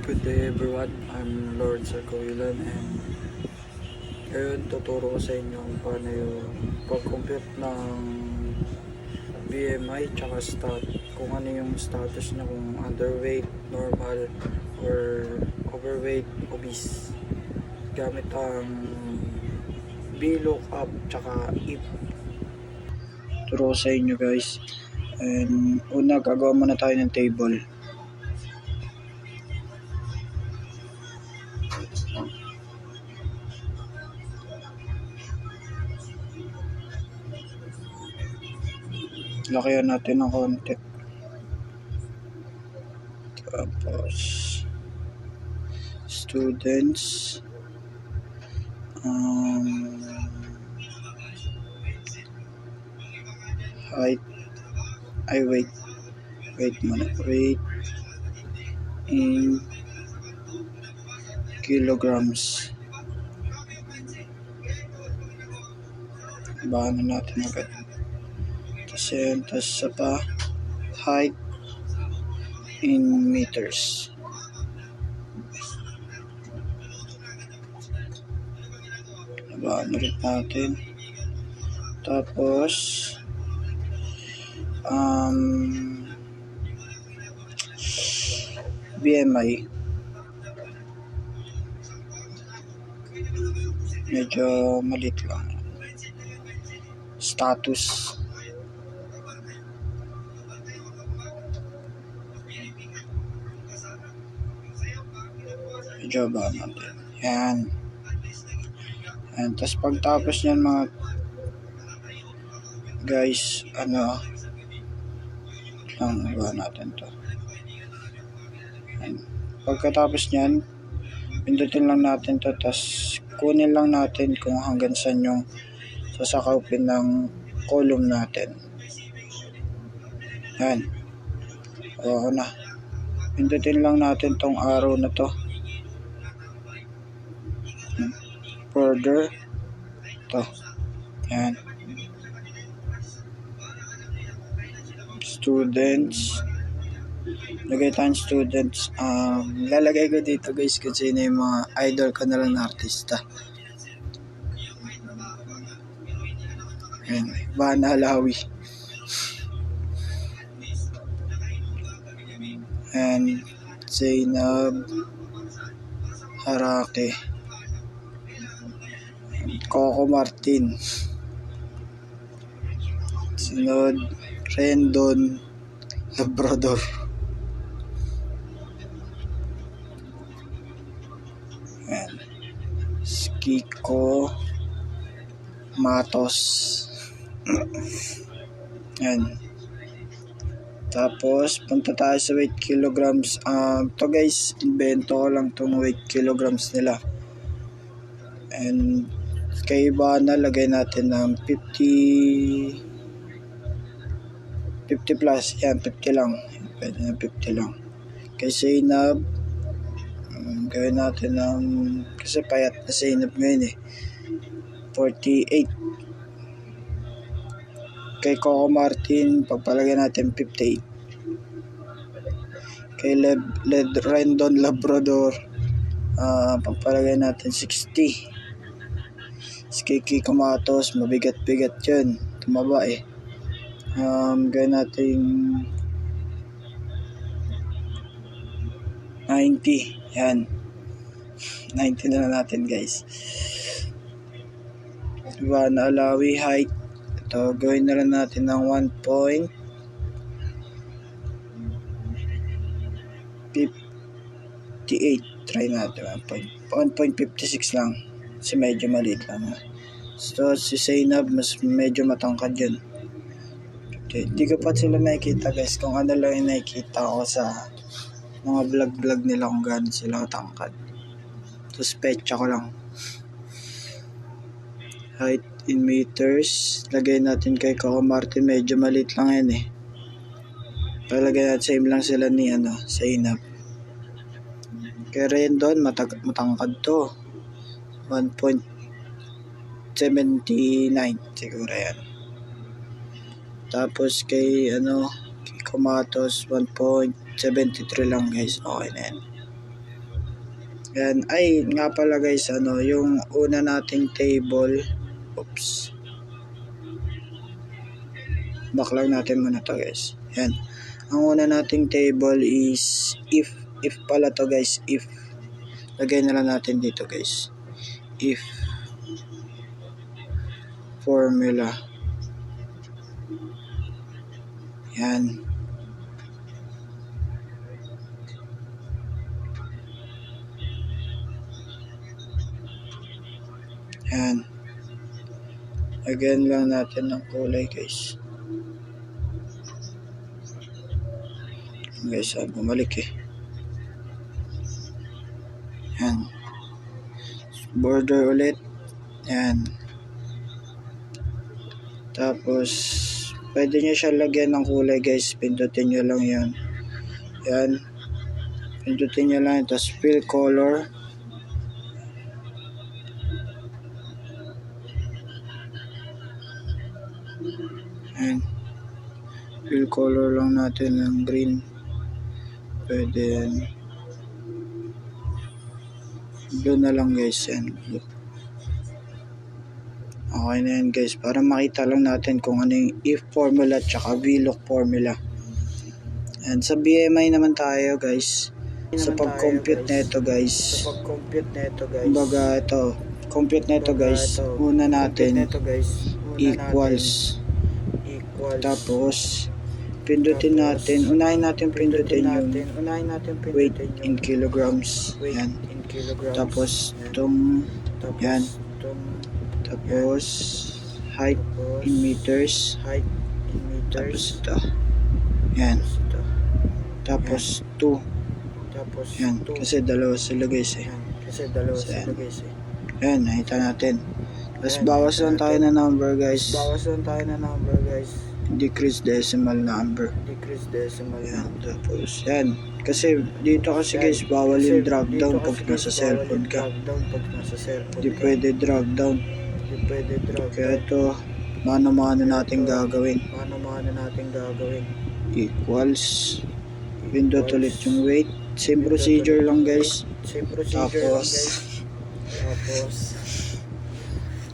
Good day everyone, I'm Lord Sarcoilan and ngayon tuturo ko sa inyo kung paano yung pag-compute ng BMI tsaka stat, kung ano yung status na kung underweight, normal, or overweight, obese gamit ang VLOOKUP tsaka if. Turo ko sa inyo guys, and una gagawa muna tayo ng table. Lakihan natin ng konti. Tapos students, height, weight in kilograms. Bahan na natin agad. Tapos sa pa, height in meters. Bahan ulit natin. Tapos BMI medyo malit lang. Status medyo ba natin yan. Tapos pagtapos nyan mga guys, ba natin to. Pagkatapos nyan, pindutin lang natin to, tapos kunin lang natin kung hanggang saan yung sasakupin ng column natin. Yan. Oo na. Pindutin lang natin tong arrow na to. Further. To. Yan. Students. Lagay tayong students. Lalagay ko dito guys kasi na yung mga idol ko na lang na artista. Yan. Bana Alawi. And Zainab Harake. Coco Martin. Sunod Rendon Labrador. Yan. Kiko Matos. Yan. Tapos punta tayo sa weight kilograms. To guys, invento ko lang tong weight kilograms nila. And kay Ivana lagay natin ng 50 plus. Yan, 50 lang. Pwede na 50 lang. Kay Zainab, gawin natin ng, kasi payat na Zainab ngayon 48. Kay Coco Martin, pagpalagay natin 58. Kay Rendon Labrador, pagpalagay natin 60. Kay Kiko Matos, mabigat-bigat yun. Tumaba gawin natin 90. Yan. 90 na natin guys. Ivana Alawi, height. Ito, gawin na lang natin ng 1.58. Try natin 1.56 lang. Kasi medyo maliit lang. So, si Zainab, mas medyo matangkad yun. Hindi ko pa sila nakikita guys. Kung ano lang yung nakikita ko sa mga vlog nila kung gaano sila matangkad. Tapos pecha ko lang. Height in meters. Lagay natin kay Coco Martin. Medyo maliit lang yan Palagay natin same lang sila ni Zainab. Kay Rendon, matangkad to. 1.79 siguro yan. Tapos kay Kamatos 1.73 lang guys. Okay na yan. Yan. Ay, nga pala guys, yung una nating table. Oops. Back lang natin muna to guys. Yan. Ang una nating table is if. If pala to guys. If. Lagay na lang natin dito guys. If. Formula. Yan. Yan. Again lang natin ng kulay guys. Guys, bumalik eh. Yan. Border ulit. Yan. Tapos, pwede nyo siya lagyan ng kulay guys. Pindutin nyo lang yan. Yan. Pindutin nyo lang. Tapos, fill color. Yan. Fill color lang natin ng green. Pwede yan. Blue na lang guys. Yan. Blue. Okay na yan guys. Para makita lang natin kung ano yung if formula tsaka VLOOK formula. And sa BMI naman tayo guys. Sa pag-compute nito guys. Kumbaga ito. Compute nito guys. Una natin equals. Tapos pindutin natin. Unahin natin pindutin yung weight in kilograms. Yan. Tapos itong yan. Tapos height in meters. Tapos ito. Yan. Tapos 2. Yan. Kasi dalawa sila guys eh. Yan. Nakita natin. Tapos bawas lang tayo na number guys. Decrease decimal number. Yan. Tapos yan. Kasi dito kasi guys bawal yung drag down pag nasa cellphone ka. Hindi pwede drag down. Kaya ito mano-mano natin gagawin. Equals. Pindot ulit yung weight. Same procedure lang guys. Tapos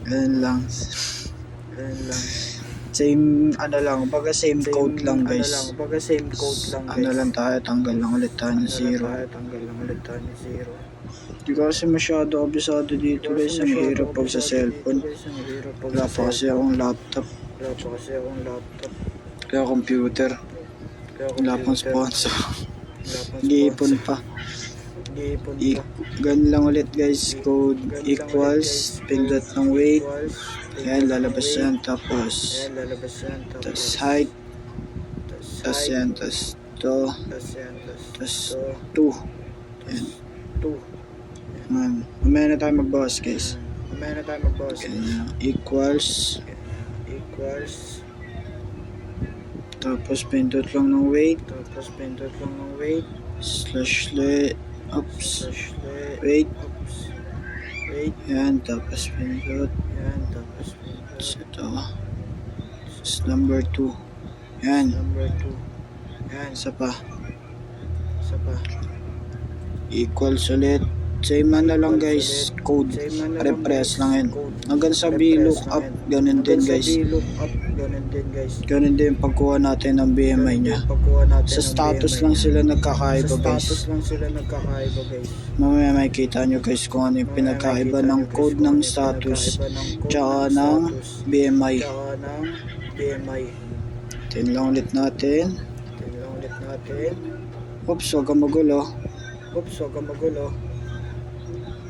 ganun lang. Same lang, baga same code lang guys. Ano lang tayo, tanggal lang ulit tayo ng 0. Hindi kasi masyado kabisado dito guys. Ang hirap pag sa cellphone. Wala pa kasi akong laptop. Kaya computer. Wala pang sponsor. Giipon pa. Ganun lang ulit guys. Code equals. Pindot ng weight. Yan, lalabas yan. Tapos height. Tapos yan. Tapos to. Tapos 2. Yan. Mamaya na tayo magbawas guys. Ganyan. Equals. Tapos pindot lang ng weight. Slash oops. Weight. Yan. Tapos pindot. Tapos ito. Tapos number 2. Yan. Isa pa. Equals ulit. Same na lang guys. Code. Repress lang yan. Hanggang sa VLOOK up. Ganun din guys. Ganun din pagkuha natin ng BMI nya. Sa status lang sila nagkakaiba guys. Mamaya makikita nyo guys kung ano yung pinagkaiba ng code ng status tsaka ng BMI. Tin lang ulit natin. Oops, huwag kang magulo.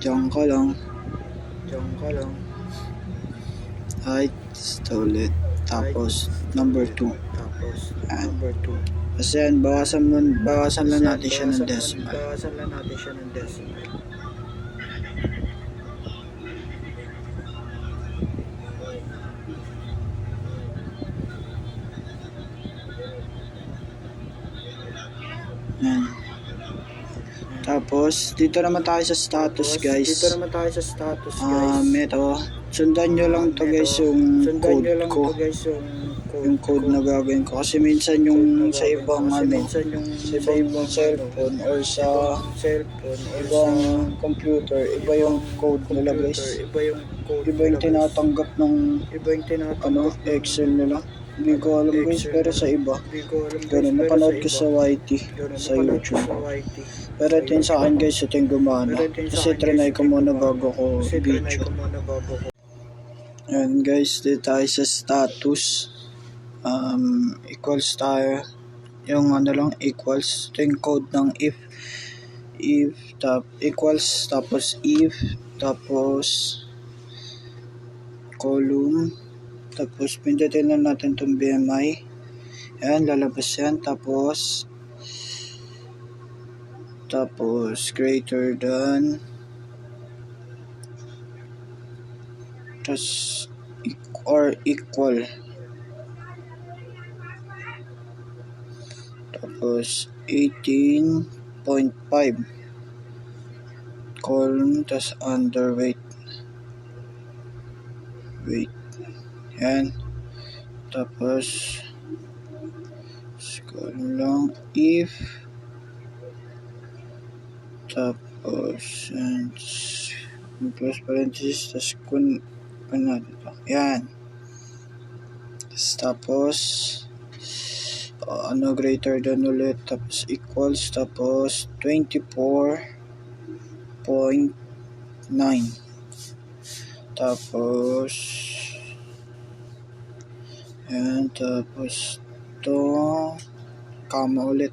Diyan ka lang. Height, ulit. Tapos, number 2. Yan. Kasi yan, bawasan lang natin siya ng decimal. Yan. Tapos, dito naman tayo sa status guys. Ito, sundan nyo lang to guys yung code ko. yung code na gagawin ko. Kasi minsan yung sa ibang sa ibang cellphone or sa ibang computer, iba yung code nila guys. Iba yung tinatanggap ng Excel nila. Hindi ko alam guys, pero sa iba. Ganun, napanood ko sa YT, sa YouTube. Pero ito yung sa akin guys, ito yung gumana. Kasi trinay ko muna bago ko video. Ayan guys, dito tayo sa status. Equals tayo. Yung equals. Ito yung code ng if. Equals, tapos if, tapos column, tapos pindutin lang natin itong BMI. Ayan, lalabas yan. Tapos greater than, tapos or equal, tapos 18.5 column, tapos underweight yan, tapos column lang if, tapos and close parenthesis, tapos kun natin ito. Yan. Tapos greater than ulit, tapos equals, tapos 24.9, tapos yan, tapos to comma ulit,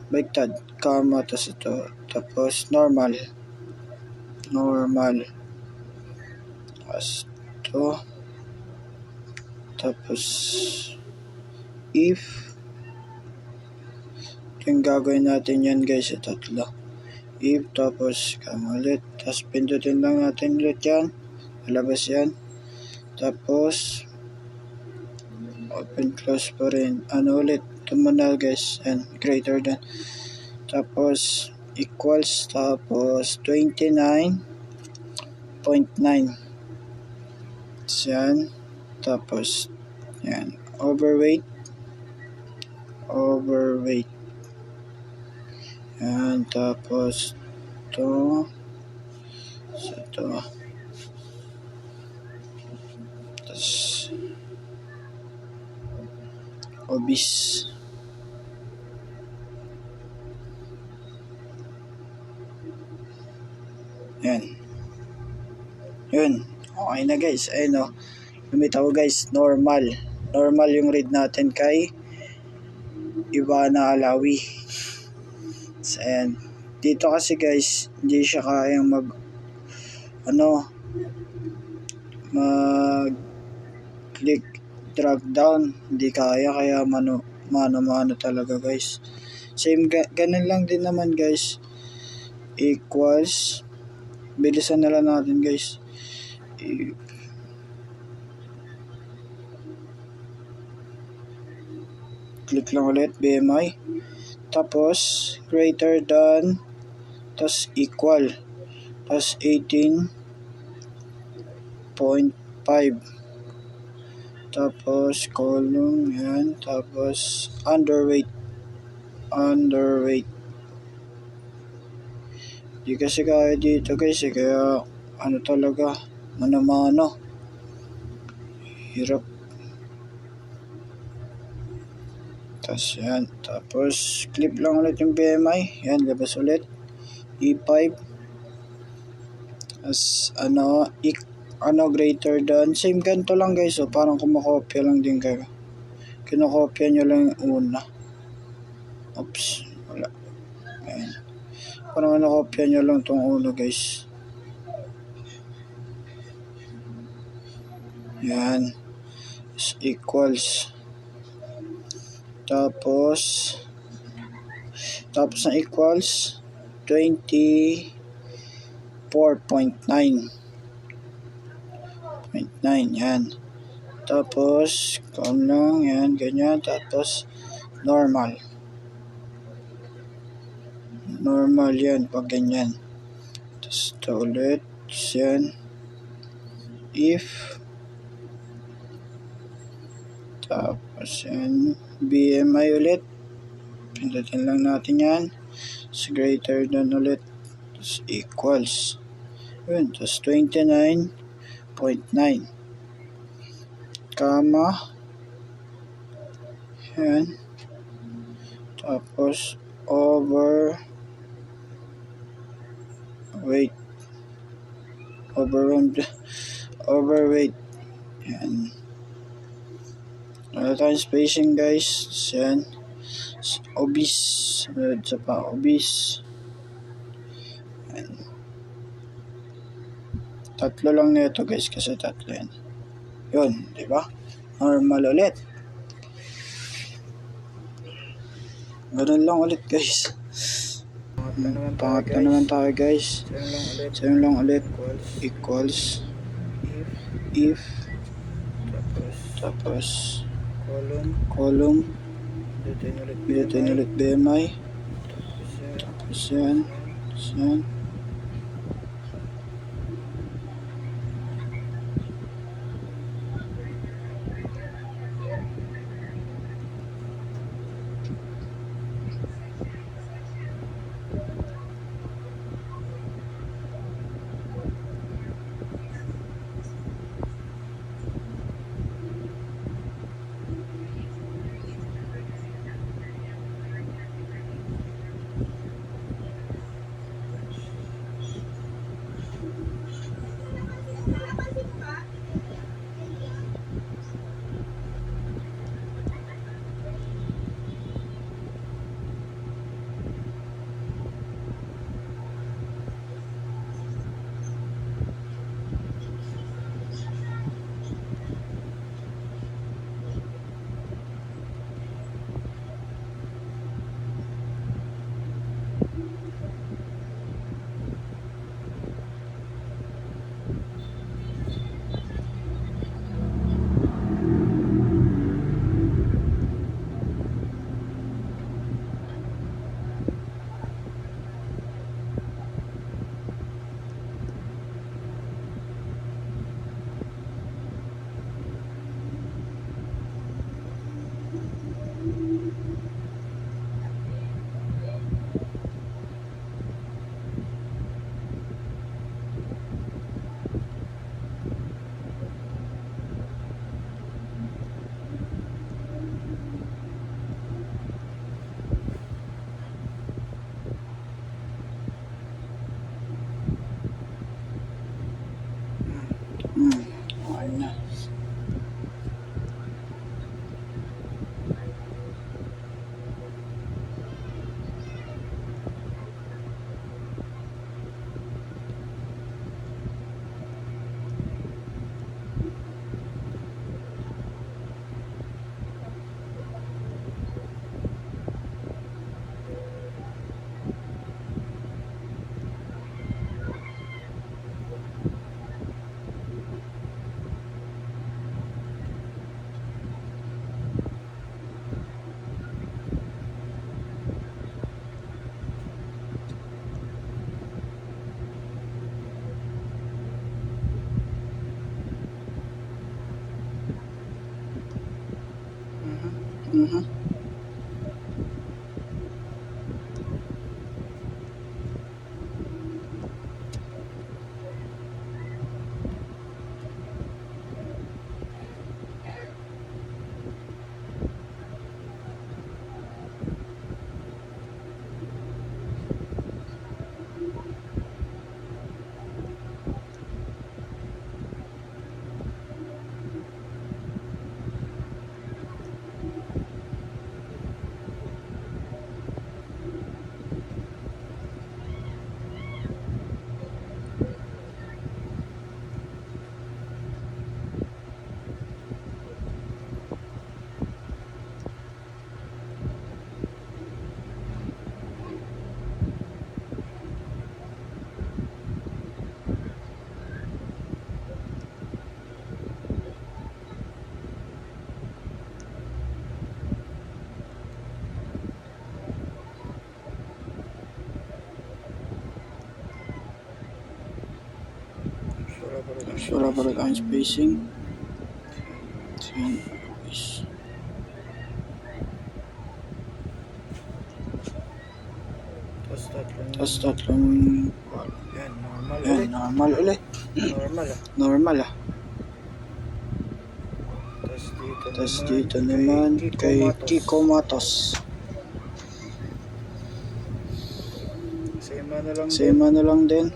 baliktad, comma, tapos ito, tapos normal, tapos to, tapos if, yung gagawin natin yan guys, tatlo, if, tapos comma ulit, tapos pindutin lang natin ulit yan, lalabas yan, tapos open close pa rin, ulit, ito muna guys, and greater than, tapos equals, tapos 29.9, yan, tapos yan, overweight, yan, tapos ito, tapos obese, yan, yun, okay na guys. Ayun lumitaw guys, normal yung read natin kay Ivana Alawi. So, ayan, dito kasi guys, hindi siya kayang mag click drag down, hindi kaya mano talaga guys. Same ganun lang din naman guys, equals, bilisan na lang natin guys, click lang ulit BMI, tapos greater than, tapos equal, tapos 18.5, tapos column yan, tapos underweight, di kasi kaya dito guys kaya talaga, mano hirap. Tapos yan, tapos clip lang ulit yung BMI, yan, labas ulit, E5, as greater than, same ganito lang guys, parang kumakopya lang din kayo, kinokopya nyo lang yung una, wala, ayan, parang nakopya nyo lang tong una guys, yan, equals, tapos ng equals 24.9, yan, tapos lang yan, ganyan, tapos normal yan pag ganyan, tapos ito ulit yan, if, Tapos yan, BMI ulit. Pindutin lang natin yan. Tapos greater than ulit. Tapos equals. Yun, tapos 29.9. Comma. Yan. Tapos over weight. Overweight. Yan. Wala tayong spacing guys. Yan. Obese. Sa pa, obese. Yan. Tatlo lang nito guys kasi tatlo yan. Yun, di ba? Normal ulit. Ganun lang ulit guys. Pangatlo naman tayo guys. Same lang ulit. Equals. If. Tapos. Column. Pindutin ulit BMI. Tapos yan. Yan. Okay na. Wala pa rin ang spacing. Yan. Tapos tatlong Yan, normal yan, ulit. normal ulit. Normal ah. Normal ah. Tapos Tapos dito naman kay Kiko Matos. Same ano lang din.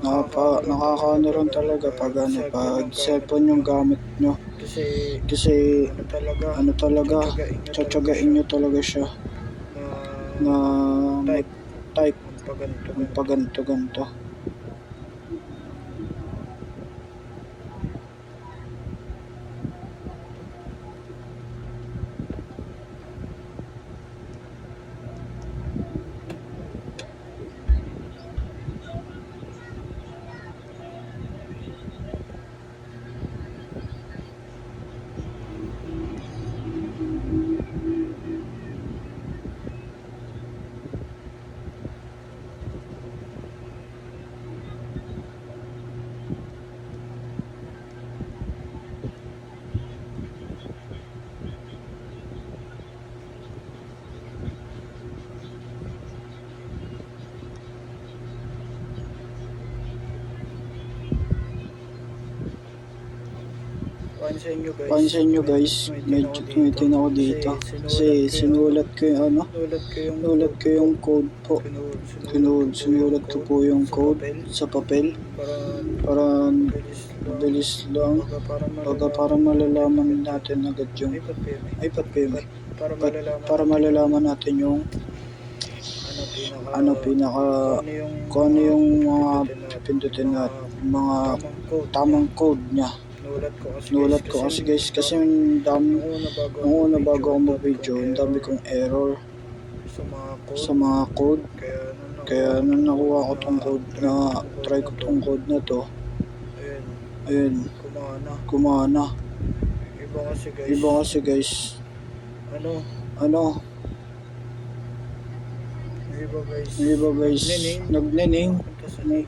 Nakakaano rin talaga pag cellphone yung gamit nyo. Kasi ano talaga, tsatsagain nyo talaga siya na mag-type ng paganto-ganto. Pansin nyo guys, medyo tumitin ako dito. Kasi sinulat ko yung code po. Sinulat ko po yung code sa papel. Para mabilis lang. Para malalaman natin agad yung... Ay, ba't pa yun? Para malalaman natin yung... Kung ano yung mga pindutin natin. Mga tamang code niya. Sinulat ko kasi guys, kasi nung una bago ako mag-video, ang dami kong error sa mga code. Kaya nung nakuha ko tong code try ko tong code na to, ayun, kumana. Iba kasi guys, iba guys, nag-name,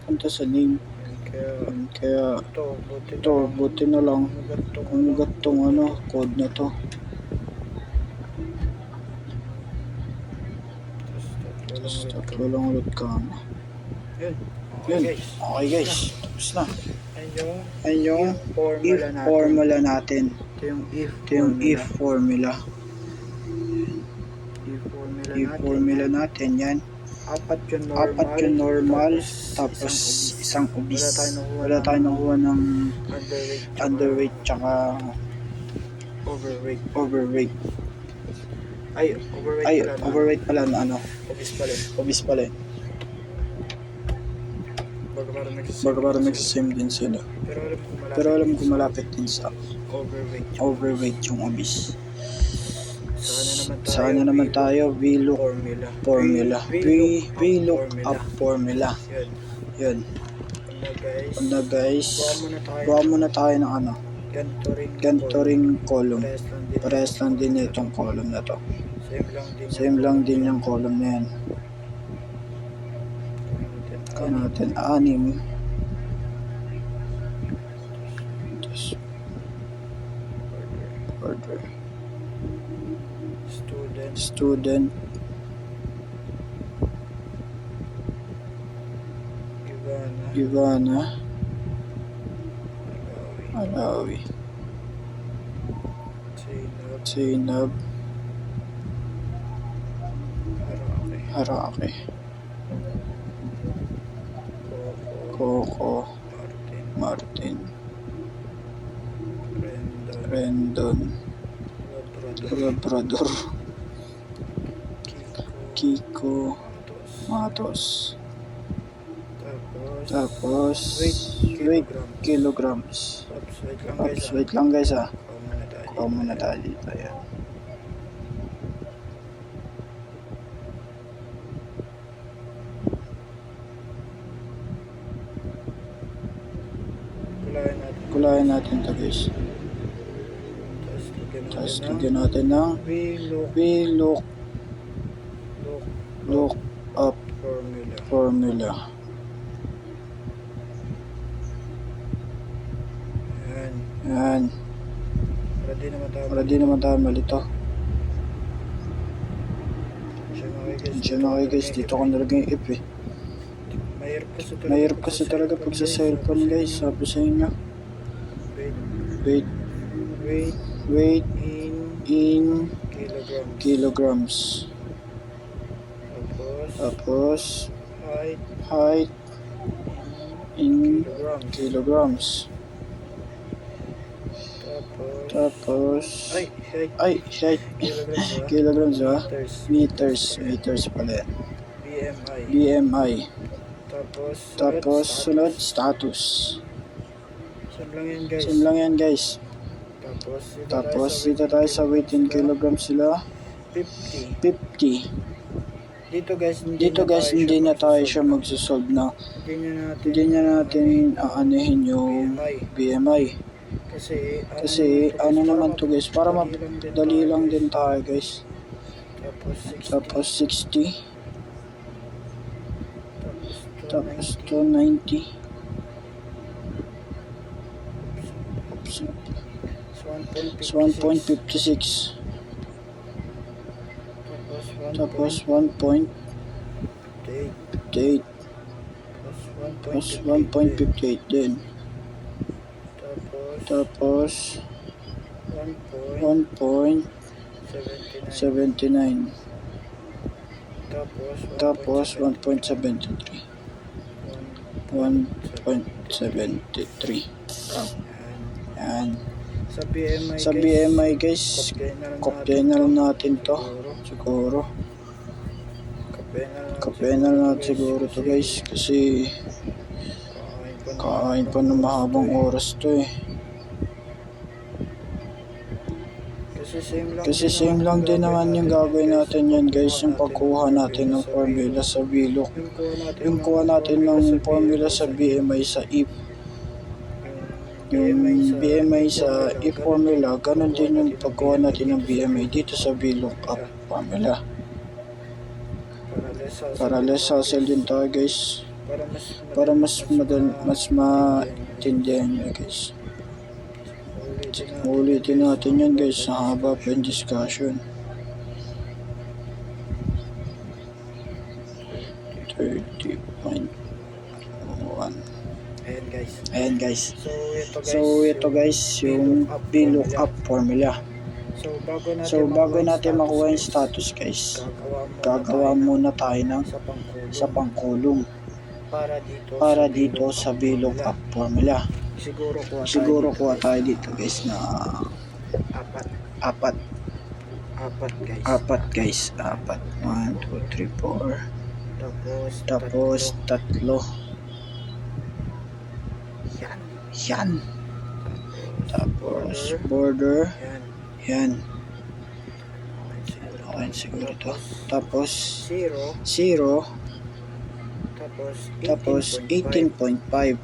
punta sa name. Kaya ito, buti na lang umagat tong code na to. Tapos tatlo lang ulit ka. Yun, okay guys, tapos na. Ayun yung if formula natin. Ito yung if formula. If formula natin yan. Apat yung normal, tapos isang obese. Wala tayo nakuha ng underweight tsaka overweight. Ay, overweight pala na obese pala. Baga parang nagsasame din sila. Pero alam ko malapit din sa overweight yung obese. Sana naman tayo VLOOK formula. VLOOKUP formula. Yun. Ano guys, gawa muna tayo ng ganito ring column. Parehas lang din itong column na to. Same lang din yung column na yan. Kaya natin 6. Order. Student. Ivana. Alawi. Zainab. Harake. Coco. Martin. Rendon. Labrador. Kiko. Matos. Tapos weight kilograms. Wait lang guys ah. Kuha muna tayo dito yan. Kulayan natin to guys. Tapos lagyan natin ng VLOOKUP formula. Yan. Para di naman tayo malito. Diyan na kayo guys, dito ko nalagay yung if eh. Mahirap kasi talaga pag sa cellphone guys, sabi sa inyo. Wait. Weight in Kilograms. kilograms. Tapos, height in kilograms. Tapos, height, kilograms ba? Meters pala yan. BMI. Tapos, sunod, status. Same lang yan guys. Tapos, dito tayo sa weight in kilograms sila. 50. Dito guys, hindi na tayo siya magsusolve na. Hindi na natin aanihin yung BMI. Kasi ano naman to guys, para madali lang din tayo guys. Tapos 60. Tapos to 90. So 1.56. Tapos 1.58. Tapos 1.58 din. Tapos 1.79. Tapos 1.73. 1.73. Yan. Sa BMI guys, kopyahin na lang natin to. Siguro. Kopyahin na lang natin siguro to guys. Kasi kain pa ng mahabang oras to eh. Kasi same lang din naman yung gagawin natin yan guys. Yung pagkuha natin ng formula sa bilok. Yung kuha natin ng formula sa BMI sa if. Yung BMI sa if formula, ganun din yung pagkuha natin ng BMI dito sa bilok up formula. Para less hassle din tayo guys. Para mas maintindihan nyo guys. Ulitin natin yan guys, sa haba pa yung discussion. 30.1. Ayan guys. So ito guys, yung bilok up formula. So bago natin makuha yung status guys, gagawa muna tayo ng sa pangkulong para dito sa bilok up formula. Siguro kuha tayo dito guys na apat guys. 1, 2, 3, 4. Tapos tatlo. Yan. Tapos border. Yan. Okay siguro to. Tapos 0. Tapos 18.5.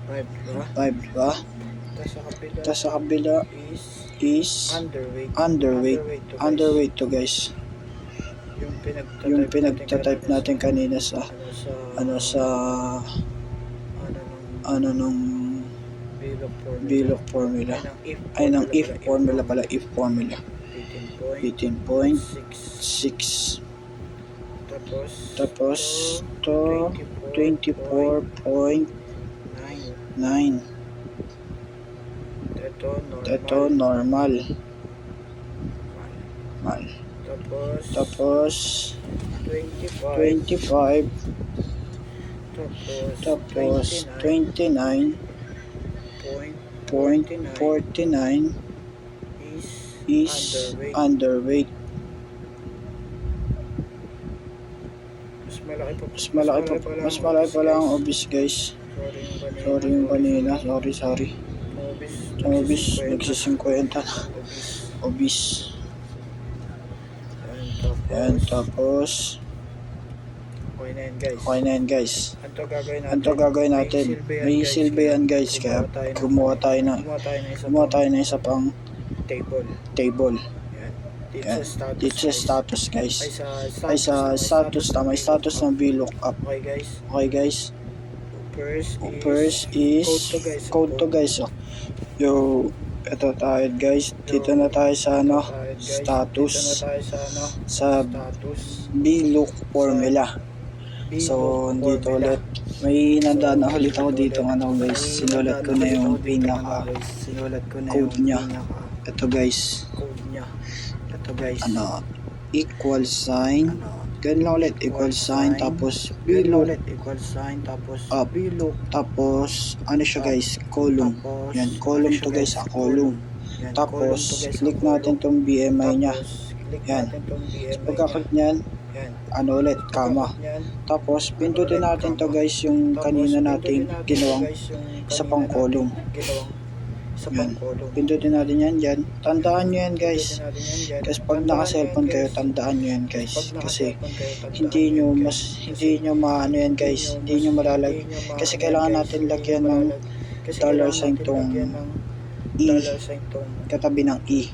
5 diba? Tapos sa kabila is underweight to guys. Yung pinagtatype natin kanina sa nung bilok formula. Ay ng if formula pala, if formula. 18.6. Tapos to 24.9. Ito normal. Tapos 25. Tapos 29.49 is underweight. Mas malaki pa lang ang obese guys. Sorry yung kanina. Sorry. Ang obese, nagsisingkwenta na. Obese. Yan, tapos okay na yan guys. Anto gagawin natin. May silbi yan guys. Kaya gumawa tayo na isa pang table. Yan. Dito sa status guys. Ay sa status, tama yung status ng bilok up. Okay guys. First is code to guys. Yo, ito tayo guys. Dito na tayo sa status, Dito na tayo sa ano? sa Status. VLOOK formula. So, dito ulit. May nandaan na ulit ako dito guys. Sinulat ko na yung pinaka code niya. Ito guys. Equal sign. Ganun lang ulit. Equal sign. Tapos VLOOK up. Tapos ano siya guys? Column. Yan. Column to guys. Column. Tapos click natin tong BMI niya. Yan. Pagka-click niyan, ano ulit, comma. Tapos pindutin natin to guys yung kanina nating ginawang isa pang column. Yan. Pindutin natin yan dyan. Tandaan nyo yan guys. Kasi pag naka-cellphone kayo, tandaan nyo yan guys. Kasi hindi nyo maano yan guys. Hindi nyo malalag. Kasi kailangan natin lagyan ng dollar sign tong E. Katabi ng E.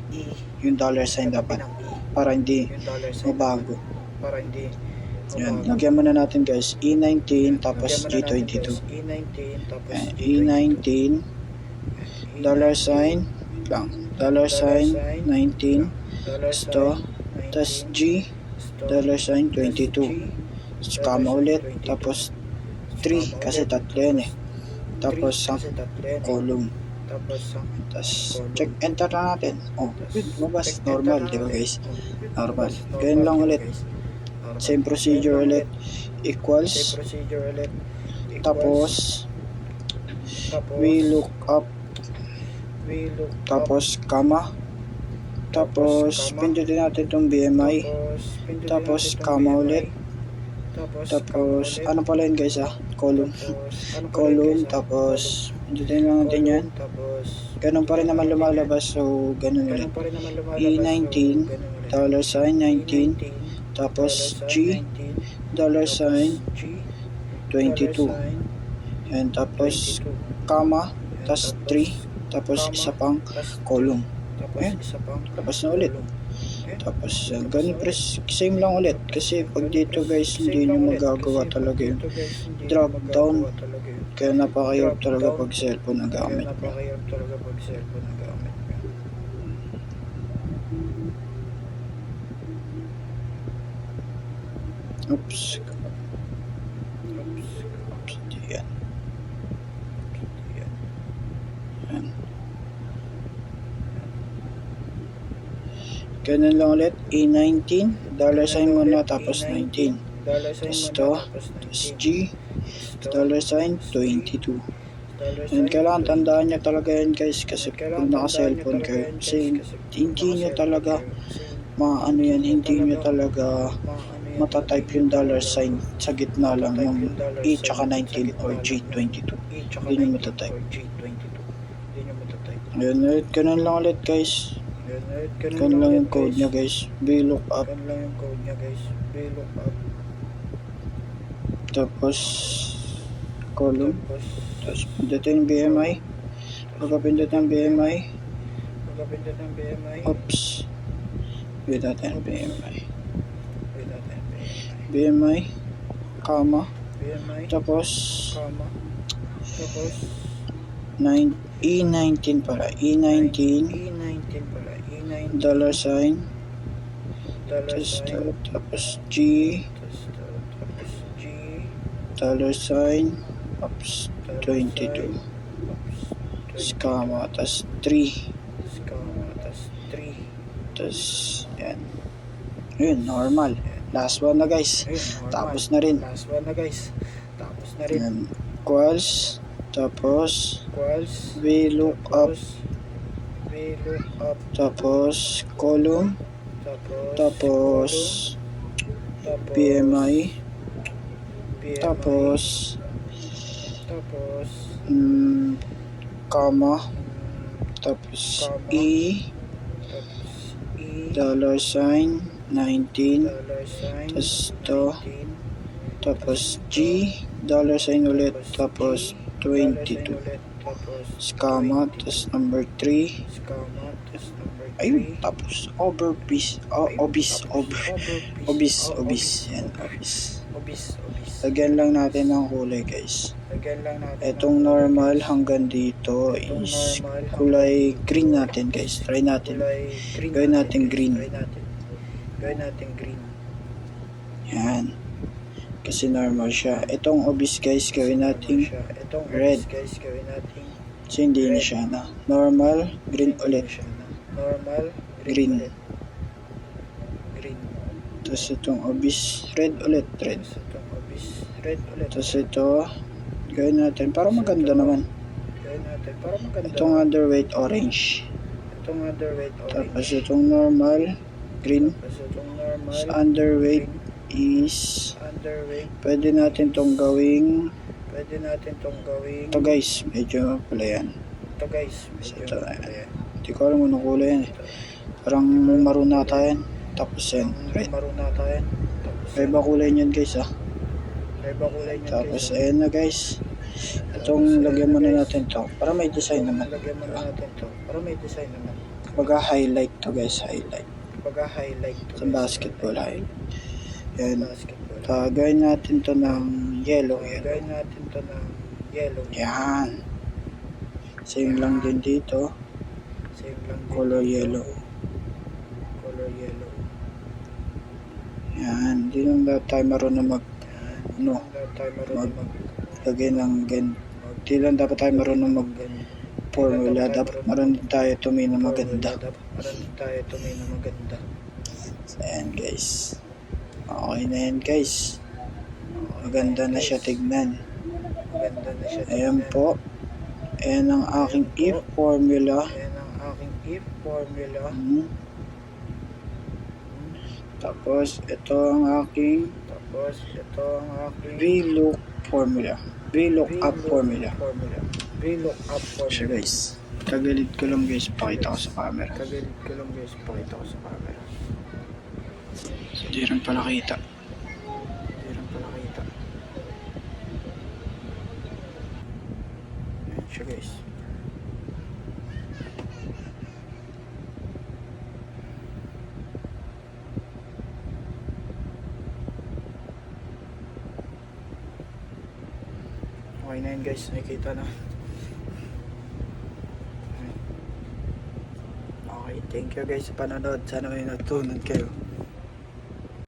Yung dollar sign dapat. Para hindi mabago. Yan. Lagyan muna natin guys. E19 tapos G22. Yan. E19 dollar sign lang. Dollar sign 19 ito. Tapos G dollar sign 22. Comma ulit. Tapos 3 kasi tatlo yan eh. Tapos ang column. Tapos check enter na natin. Oh, mabas normal, di ba guys? Normal. Ganyan lang ulit. Same procedure ulit. Equals. Tapos we look up. Tapos comma. Tapos pindutin natin itong BMI. Tapos comma ulit. Tapos ano pala yun guys column. Tapos pindutin lang natin yan. Ganun pa rin naman lumalabas. So ganun ulit. E19 dollar sign 19 tapos G dollar sign 22 and tapos comma tapos 3 tapos isa pang column. Ayan, tapos na ulit. Tapos ganun same lang ulit kasi pag dito guys hindi nyo magagawa talaga yung drop down, kaya napakahirap talaga pag cellphone ang gamit mo. Oops. Yan. Ganun lang ulit. E19 dollar sign muna tapos 19. Tapos ito. Tapos G dollar sign 22. And kailangan tandaan nyo talaga yan guys kasi pag naka-cellphone kayo kasi hindi nyo talaga hindi nyo talaga matatype yung dollar sign sa gitna lang yung E tsaka 19 or G22. Hindi nyo matatype. Ayan ulit. Ganun lang ulit guys. Ganun lang yung code nya guys. VLOOK up. Tapos column. Tapos pindutin yung BMI. Pagkapindot ng BMI. Oops. Wait natin BMI. BMI. Comma. Tapos E19 pala. E19 dollar sign. Tapos G dollar sign. Oops. 22. Comma. Tapos 3. Tapos yan. Yun, normal. Last one na guys. Tapos na rin. Yan. Equals. Tapos VLOOK up. Tapos column. Tapos BMI. Tapos comma. Tapos E dollar sign 19. Tapos ito. Tapos G dollar sign ulit. Tapos 22. Comma. Tapos number 3. Ayun. Tapos obese. Yan. Obese. Lagyan lang natin ng kulay guys. Itong normal hanggang dito is kulay green natin guys. Try natin. Gawin natin green. Yan. Kasi normal siya. Itong obis guys, gawin natin red. Kasi hindi na siya na. Normal, green ulit. Green. Tapos itong obis, red ulit. Red. Tapos ito, gawin natin. Para maganda naman. Itong underweight orange. Tapos itong normal, green. Tapos underweight is pwede natin tong gawing ito guys, medyo pala yan. Ito, hindi ko alam anong kulay yan eh. Parang maroon nata yan. Tapos yan, red. May iba kulay niyan guys ah. Tapos ayan na guys. Itong lagyan muna natin to para may design naman. Baga highlight to guys, highlight. Sa basketball highlight. Yan. Gawin natin to ng yellow. Yan. Same lang din dito. Color yellow. Yan. Hindi lang dapat tayo marunong maglagay ng gan. Hindi lang dapat tayo marunong mag formula. Dapat marunong tayo tumingin na maganda. So, ayan guys. Okay na yan guys. Maganda na siya tignan. Ayan po. Ayan ang aking if formula. Tapos ito ang aking VLOOK formula. VLOOKUP formula. So guys, tagilid ko lang guys, pakita ko sa camera. So di rin pala kita. Ayan siya guys. Okay na yun guys, nakikita na. Okay, thank you guys sa panonood. Sana may natutunan kayo.